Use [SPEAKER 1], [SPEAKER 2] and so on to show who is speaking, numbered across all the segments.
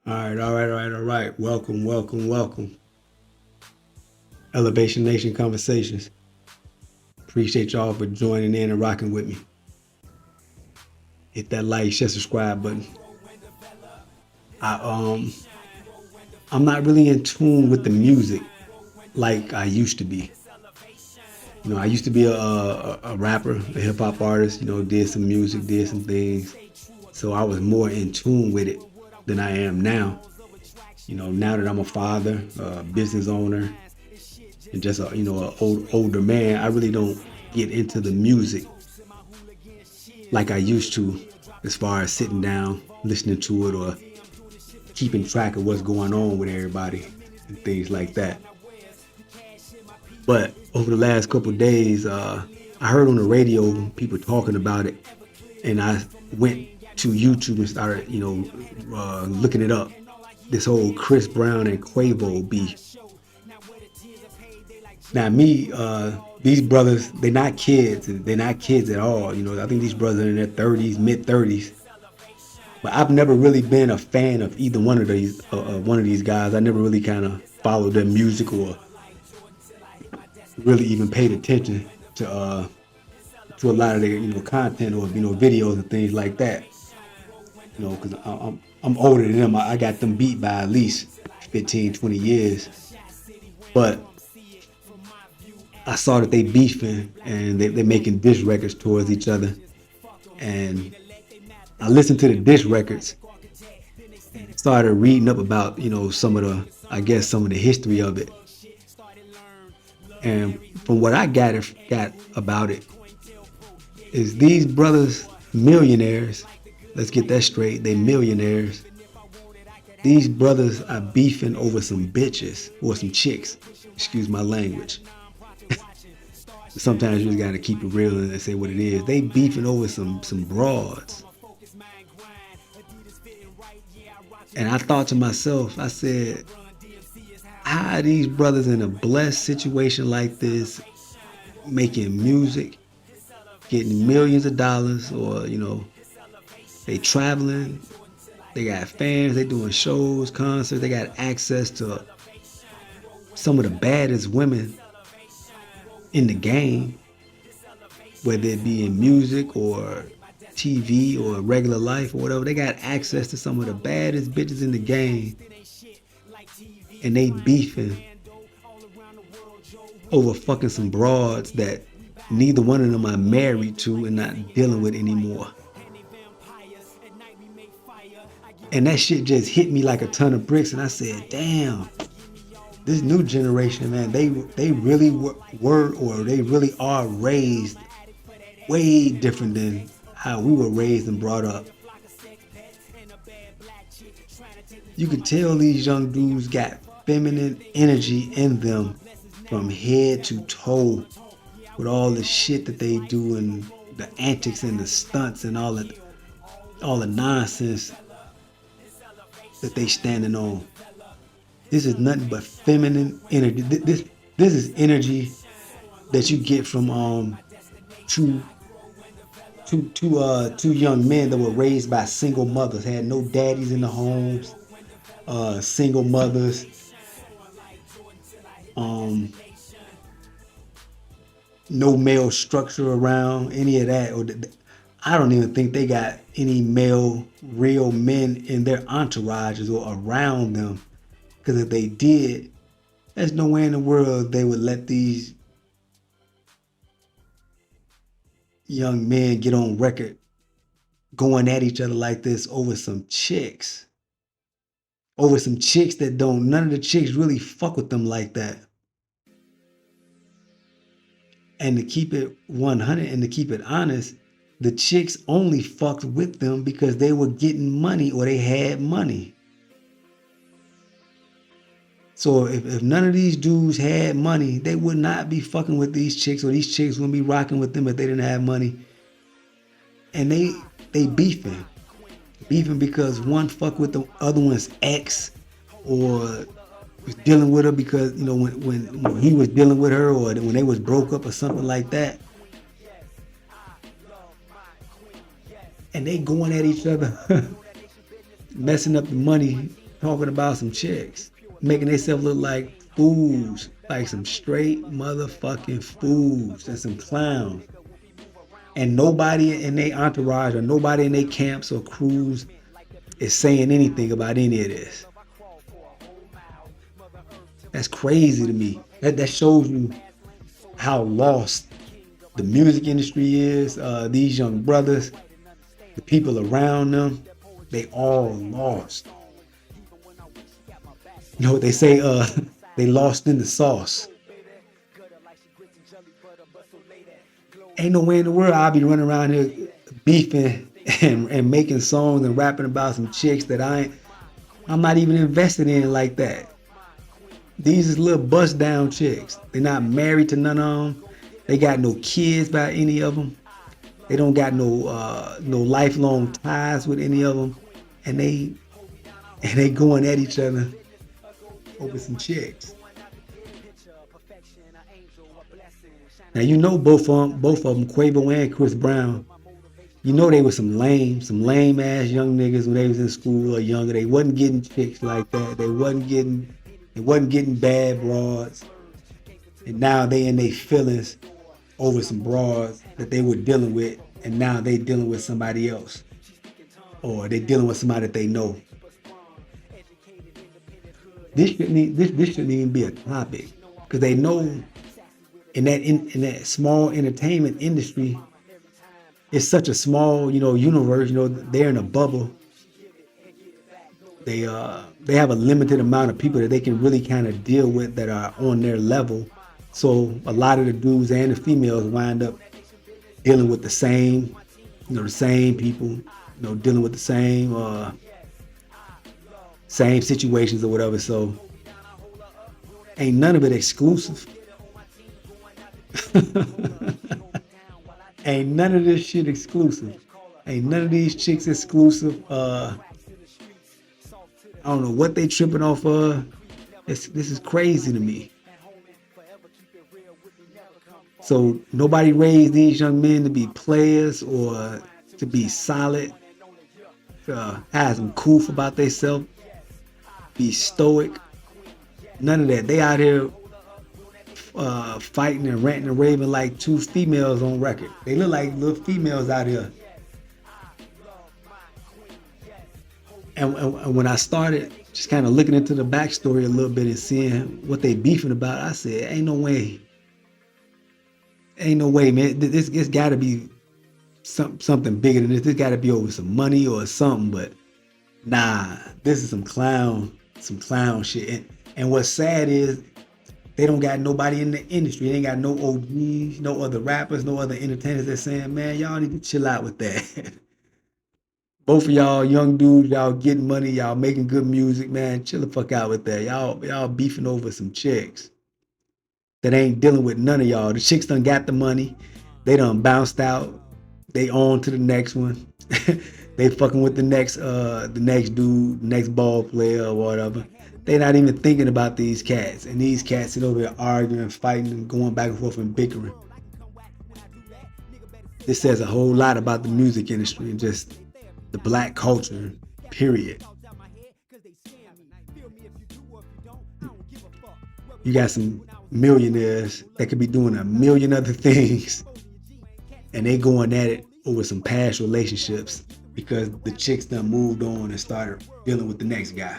[SPEAKER 1] All right. Welcome. Elevation Nation Conversations. Appreciate y'all for joining in and rocking with me. Hit that like, share, subscribe button. I I'm not really in tune with the music like I used to be. I used to be a rapper, a hip hop artist. Did some music, did some things. So I was more in tune with it than I am now. Now that I'm a father, a business owner, and just a older man, I really don't get into the music like I used to, as far as sitting down, listening to it, or keeping track of what's going on with everybody and things like that. But over the last couple of days, I heard on the radio people talking about it, and I went to YouTube and started, looking it up. This whole Chris Brown and Quavo beef. Now, these brothers, they're not kids. They're not kids at all. I think these brothers are in their 30s, mid 30s. But I've never really been a fan of either one of these guys. I never really kind of followed their music or really even paid attention to a lot of their content or videos and things like that. Because I'm older than them. I got them beat by at least 15, 20 years. But I saw that they beefing and they're making diss records towards each other. And I listened to the diss records and started reading up about, some of the history of it. And from what I got about it, is these brothers millionaires. Let's get that straight. They millionaires. These brothers are beefing over some bitches or some chicks. Excuse my language. Sometimes you just gotta keep it real and say what it is. They beefing over some broads. And I thought to myself, I said, how are these brothers in a blessed situation like this making music, getting millions of dollars, or they traveling, they got fans, they doing shows, concerts, they got access to some of the baddest women in the game, whether it be in music or TV or regular life or whatever. They got access to some of the baddest bitches in the game, and they beefing over fucking some broads that neither one of them are married to and not dealing with anymore. And that shit just hit me like a ton of bricks, and I said, damn, this new generation, man, they really were or they really are raised way different than how we were raised and brought up. You could tell these young dudes got feminine energy in them from head to toe, with all the shit that they do and the antics and the stunts and all the nonsense that they standing on. This is nothing but feminine energy. This is energy that you get from two young men that were raised by single mothers, had no daddies in the homes, single mothers, no male structure around any of that. I don't even think they got any male real men in their entourages or around them. Because if they did, there's no way in the world they would let these young men get on record going at each other like this over some chicks. Over some chicks that none of the chicks really fuck with them like that. And to keep it 100 and to keep it honest, the chicks only fucked with them because they were getting money or they had money. So if none of these dudes had money, they would not be fucking with these chicks, or these chicks wouldn't be rocking with them if they didn't have money. And they beefing because one fuck with the other one's ex, or was dealing with her because when he was dealing with her, or when they was broke up or something like that. And they going at each other, messing up the money talking about some chicks, making themselves look like fools, like some straight motherfucking fools and some clowns. And nobody in their entourage or nobody in their camps or crews is saying anything about any of this. That's crazy to me. That shows you how lost the music industry is. These young brothers, the people around them, they all lost. You know what they say? They lost in the sauce. Ain't no way in the world I'll be running around here beefing and making songs and rapping about some chicks that I'm not even invested in like that. These is little bust down chicks. They're not married to none of them. They got no kids by any of them. They don't got no lifelong ties with any of them, and they going at each other over some chicks. Now you know both of them, Quavo and Chris Brown. You know they were some lame ass young niggas when they was in school or younger. They wasn't getting chicks like that. They wasn't getting bad broads. And now they in their feelings over some broads that they were dealing with, and now they dealing with somebody else, or they dealing with somebody that they know. This shouldn't even be a topic because they know in that small entertainment industry, it's such a small universe. They're in a bubble. They have a limited amount of people that they can really kind of deal with that are on their level. So a lot of the dudes and the females wind up dealing with the same people, dealing with the same situations or whatever. So ain't none of it exclusive. Ain't none of this shit exclusive. Ain't none of these chicks exclusive. I don't know what they tripping off of. This is crazy to me. So nobody raised these young men to be players or to be solid, to have some coof about themselves, be stoic. None of that. They out here fighting and ranting and raving like two females on record. They look like little females out here. And when I started just kind of looking into the backstory a little bit and seeing what they beefing about, I said, ain't no way, man. This got to be something bigger than this. This got to be over some money or something. But nah, this is some clown shit. And what's sad is they don't got nobody in the industry. They ain't got no OGs, no other rappers, no other entertainers that's saying, man, y'all need to chill out with that. Both of y'all young dudes, y'all getting money, y'all making good music, man. Chill the fuck out with that. Y'all beefing over some chicks that ain't dealing with none of y'all. The chicks done got the money. They done bounced out. They on to the next one. They fucking with the next dude, next ball player or whatever. They not even thinking about these cats. And these cats sit over there arguing, fighting, and going back and forth and bickering. This says a whole lot about the music industry and just the black culture, period. You got some millionaires that could be doing a million other things, and they going at it over some past relationships because the chicks done moved on and started dealing with the next guy.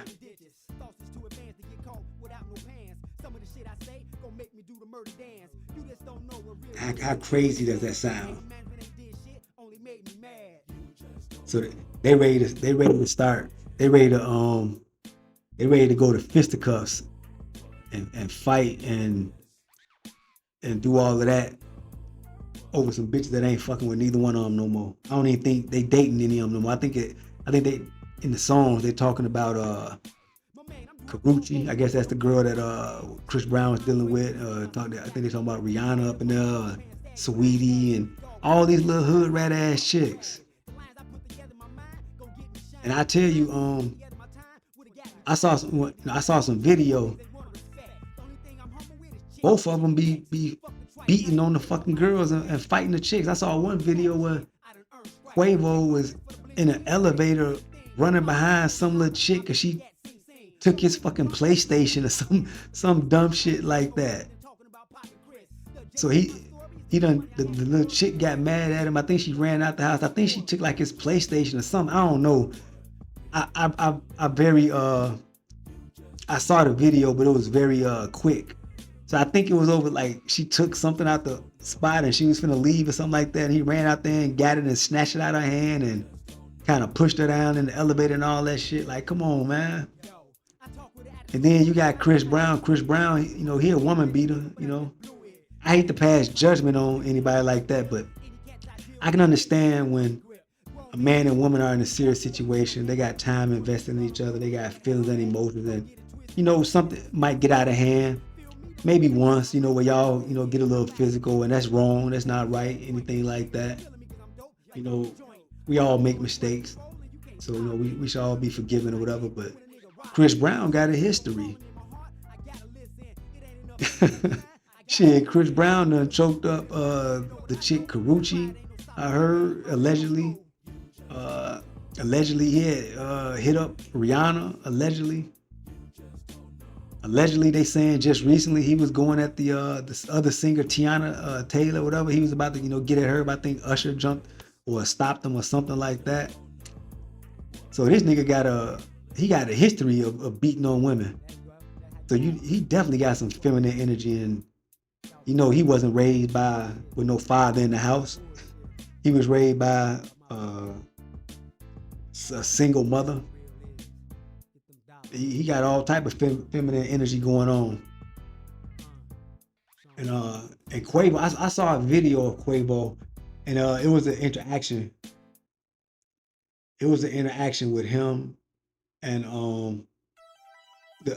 [SPEAKER 1] How crazy does that sound? So they ready to start. They ready to go to fisticuffs and fight and do all of that over some bitches that ain't fucking with neither one of them no more. I don't even think they dating any of them no more. I think they in the songs they're talking about Karuchi. I guess that's the girl that Chris Brown was dealing with. I think they're talking about Rihanna up in there, Sweetie, and all these little hood rat ass chicks. And I tell you, I saw some video. Both of them be beating on the fucking girls and fighting the chicks. I saw one video where QUAVO was in an elevator running behind some little chick because she took his fucking PlayStation or some dumb shit like that. So he done the little chick got mad at him. I think she ran out the house. I think she took like his PlayStation or something. I don't know. I very I saw the video, but it was very quick. So I think it was over like she took something out the spot and she was finna leave or something like that. And he ran out there and got it and snatched it out of her hand and kind of pushed her down in the elevator and all that shit. Like, come on, man. And then you got Chris Brown. Chris Brown, you know, he a woman beater, you know. I hate to pass judgment on anybody like that, but I can understand when a man and woman are in a serious situation. They got time invested in each other. They got feelings and emotions, and you know something might get out of hand. Maybe once, you know, where y'all, you know, get a little physical, and that's wrong. That's not right. Anything like that. You know, we all make mistakes, so you know we should all be forgiven or whatever. But Chris Brown got a history. Shit, Chris Brown done choked up the chick Karuchi. I heard allegedly. Allegedly he had hit up Rihanna. Allegedly they saying just recently he was going at the this other singer Tiana Taylor, whatever. He was about to, you know, get at her, but I think Usher jumped or stopped him or something like that. So this nigga got a history of beating on women. So he definitely got some feminine energy, and you know he wasn't raised with no father in the house. He was raised by a single mother. He got all type of feminine energy going on. And Quavo, I saw a video of Quavo, and it was an interaction. It was an interaction with him and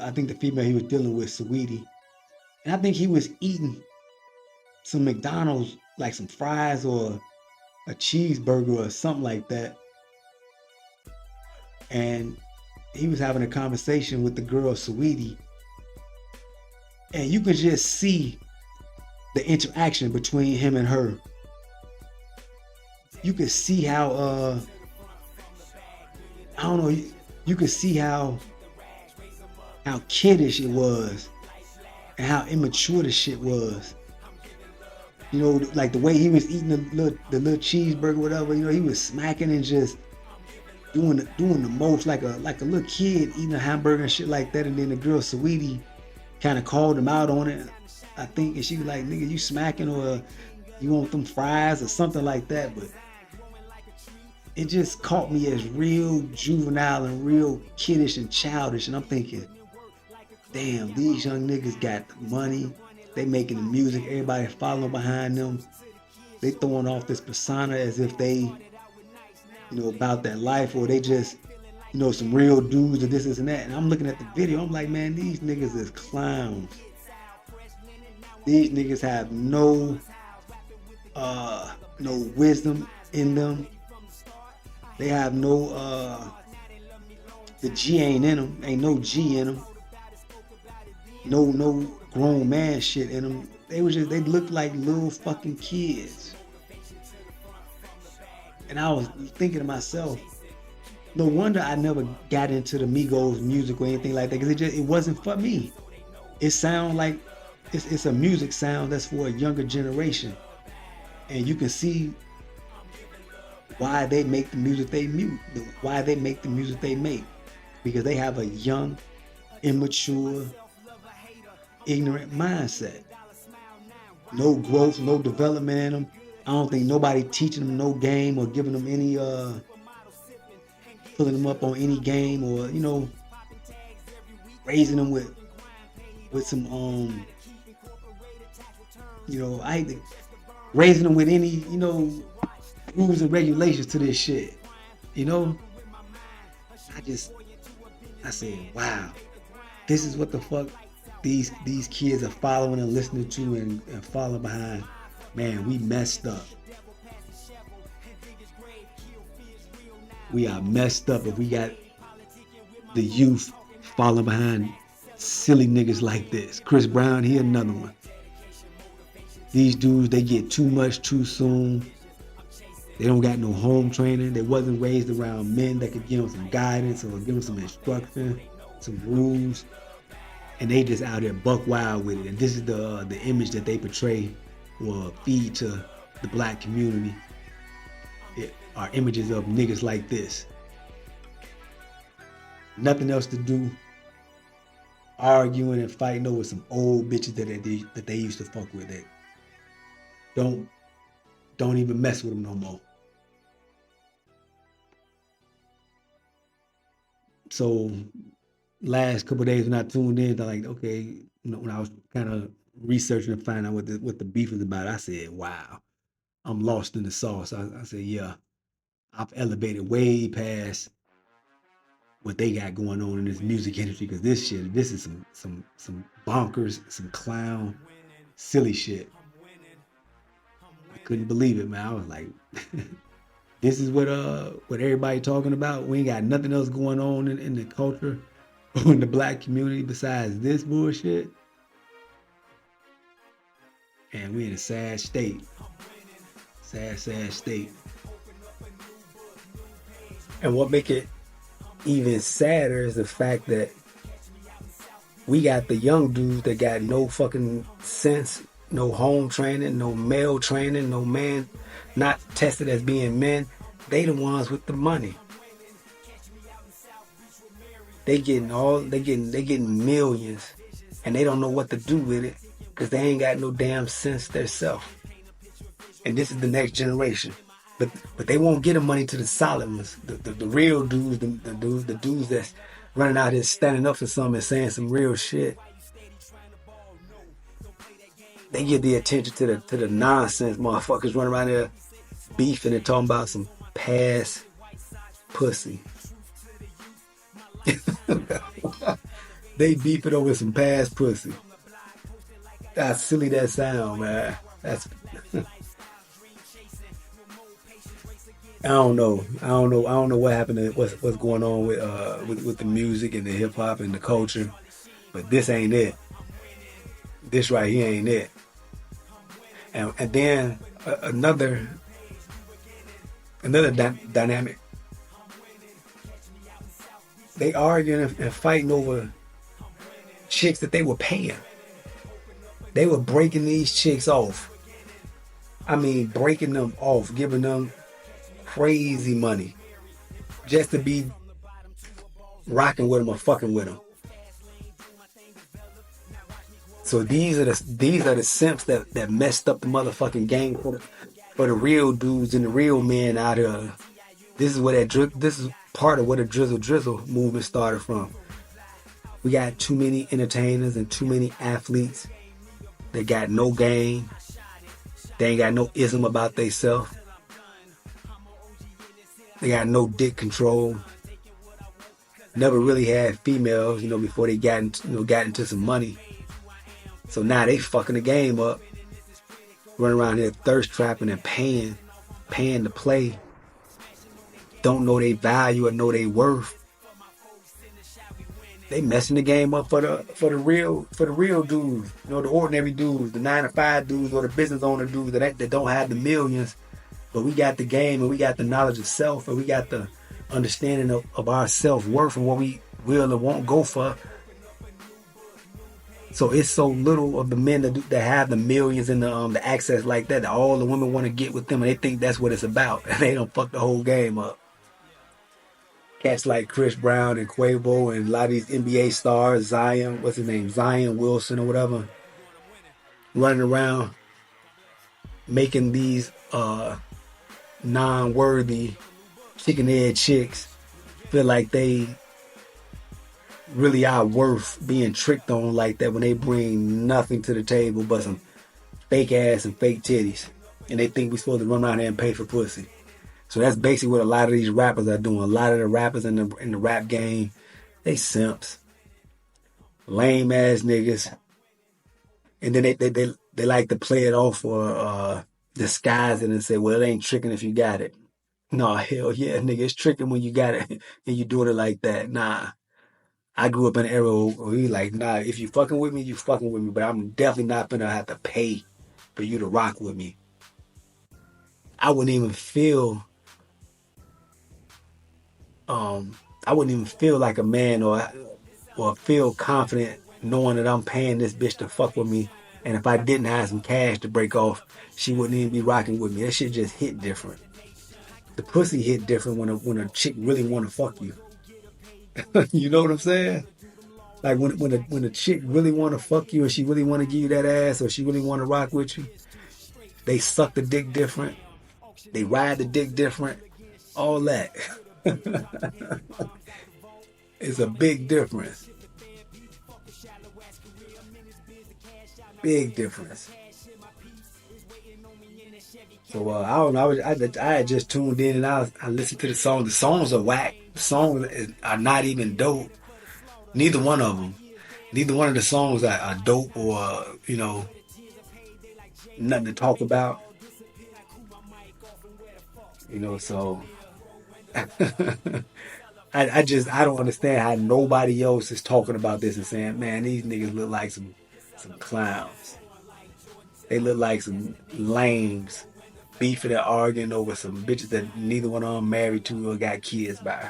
[SPEAKER 1] I think the female he was dealing with, Sweetie, and I think he was eating some McDonald's, like some fries or a cheeseburger or something like that, and he was having a conversation with the girl Sweetie, and you could just see the interaction between him and her. You could see how I don't know, you could see how kiddish it was and how immature the shit was. You know, like the way he was eating the little cheeseburger, whatever. You know, he was smacking and just doing the most like a little kid eating a hamburger and shit like that. And then the girl Sweetie kind of called him out on it, I think, and she was like, "Nigga, you smacking, or you want them fries or something like that?" But it just caught me as real juvenile and real kiddish and childish, and I'm thinking, damn, these young niggas got money. They making the music. Everybody following behind them. They throwing off this persona as if they, you know, about that life, or they just, you know, some real dudes or this and that. And I'm looking at the video. I'm like, man, these niggas is clowns. These niggas have no wisdom in them. They have no the G ain't in them. Ain't no G in them. No grown man shit in them. They looked like little fucking kids. And I was thinking to myself, no wonder I never got into the Migos music or anything like that, because it wasn't for me. It sounds like it's a music sound that's for a younger generation, and you can see why they make the music they make, because they have a young, immature, ignorant mindset. No growth, no development in them. I don't think nobody teaching them no game or giving them any pulling them up on any game, or you know, raising them with some you know, raising them with any, you know, rules and regulations to this shit. You know, I said, wow, this is what the fuck these kids are following and listening to and following behind. Man, we messed up. We are messed up if we got the youth following behind silly niggas like this. Chris Brown, he another one. These dudes, they get too much too soon. They don't got no home training. They wasn't raised around men that could give them some guidance or give them some instruction. some rules, and they just out there buck wild with it. And this is the image that they portray or feed to the black community. It are images of niggas like this. Nothing else to do, arguing and fighting over some old bitches that they used to fuck with. That don't don't even mess with them no more. So last couple of days when I tuned in, I like, okay, when I was kind of researching and finding out what the beef was about, I said, wow, I'm lost in the sauce. I said, yeah, I've elevated way past what they got going on in this music industry because this is some bonkers, some clown, silly shit. I couldn't believe it, man. I was like, this is what everybody talking about. We ain't got nothing else going on in the culture or in the black community besides this bullshit. And we in a sad state. Sad state. And what make it even sadder is the fact that we got the young dudes that got no fucking sense, no home training, no male training, no man not tested as being men. They the ones with the money. They getting millions, and they don't know what to do with it because they ain't got no damn sense themselves. And this is the next generation. But they won't get the money to the solid ones, the real dudes, the dudes that's running out here standing up for something and saying some real shit. They give the attention to the nonsense motherfuckers running around there beefing and talking about some past pussy. They beefing over some past pussy. That's silly that sound, man. That's I don't know. I don't know what happened to what's going on with the music and the hip hop and the culture. But this ain't it. This right here ain't it. And then another dynamic. They arguing and fighting over chicks that they were paying. They were breaking these chicks off. I mean, breaking them off, giving them crazy money just to be rocking with them or fucking with them. So these are the simps that messed up the motherfucking game for the real dudes and the real men out here. This is part of where the drizzle movement started from. We got too many entertainers and too many athletes that got no game. They ain't got no ism about theyself. They got no dick control. Never really had females, before they got into some money. So now they fucking the game up, running around here thirst trapping and paying to play. Don't know they value or know they worth. They messing the game up for the real dudes, the ordinary dudes, the 9 to 5 dudes or the business owner dudes that don't have the millions. But we got the game and we got the knowledge of self and we got the understanding of our self-worth and what we will and won't go for. So it's so little of the men that have the millions and the access like that all the women want to get with them and they think that's what it's about. And they don't fuck the whole game up. Cats like Chris Brown and QUAVO and a lot of these NBA stars, Zion, what's his name? Zion Wilson or whatever, running around making these non-worthy chicken head chicks feel like they really are worth being tricked on like that when they bring nothing to the table but some fake ass and fake titties. And they think we're supposed to run around there and pay for pussy. So that's basically what a lot of these rappers are doing. A lot of the rappers in the rap game, they simps. Lame ass niggas. And then they like to play it off or disguise it and say, well, it ain't tricking if you got it. No, hell yeah, nigga, it's tricking when you got it and you doing it like that. Nah. I grew up in an era where we like, nah, if you fucking with me, you fucking with me, but I'm definitely not gonna have to pay for you to rock with me. I wouldn't even feel I wouldn't even feel like a man or or feel confident knowing that I'm paying this bitch to fuck with me. And if I didn't have some cash to break off, she wouldn't even be rocking with me. That shit just hit different. The pussy hit different when a chick really want to fuck you. You know what I'm saying? Like when a chick really want to fuck you and she really want to give you that ass or she really want to rock with you, they suck the dick different. They ride the dick different. All that. It's a big difference. Big difference. So I don't know. I had just tuned in and I listened to the song. The songs are whack. The songs are not even dope. Neither one of them. Neither one of the songs are dope or nothing to talk about. So I don't understand how nobody else is talking about this and saying, man, these niggas look like some clowns. They look like some lames beefing and arguing over some bitches that neither one of them married to or got kids by.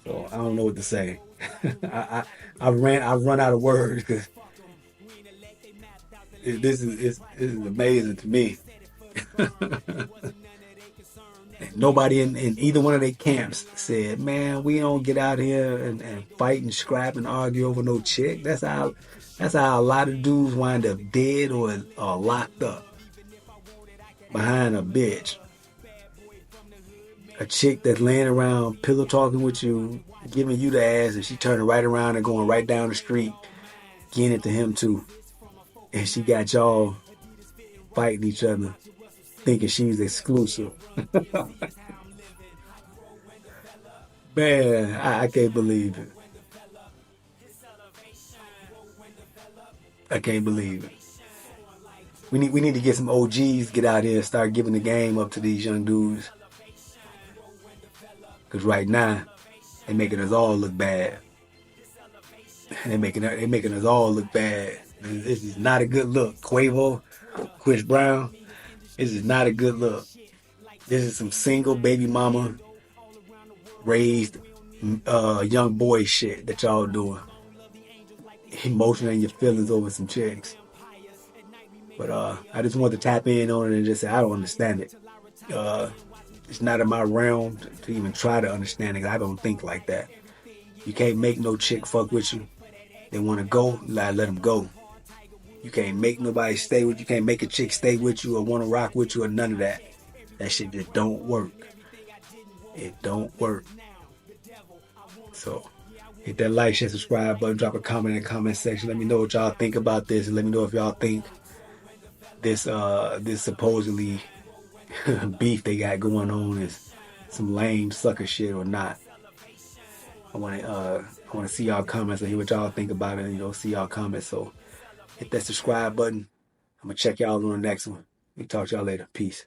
[SPEAKER 1] So I don't know what to say. I've run out of words because this is amazing to me. Nobody in either one of their camps said, man, we don't get out here and fight and scrap and argue over no chick. That's how a lot of dudes wind up dead or locked up behind a bitch. A chick that's laying around pillow talking with you, giving you the ass, and she turning right around and going right down the street, getting it to him too. And she got y'all fighting each other, thinking she's exclusive. Man, I can't believe it. I can't believe it. We need to get some OGs get out here and start giving the game up to these young dudes. Cause right now they making us all look bad. They making us all look bad. This is not a good look. QUAVO, Chris Brown. This is not a good look. This is some single baby mama raised young boy shit that y'all doing. Emotional in your feelings over some chicks. But I just want to tap in on it and just say I don't understand it. It's not in my realm to even try to understand it. I don't think like that. You can't make no chick fuck with you. They want to go, let them go. You can't make nobody stay with you. You can't make a chick stay with you or want to rock with you or none of that. That shit just don't work. It don't work. So hit that like, share, subscribe button, drop a comment in the comment section. Let me know what y'all think about this, and let me know if y'all think this supposedly beef they got going on is some lame sucker shit or not. I want to see y'all comments and hear what y'all think about it, and see y'all comments. So hit that subscribe button. I'm gonna check y'all on the next one. We talk to y'all later. Peace.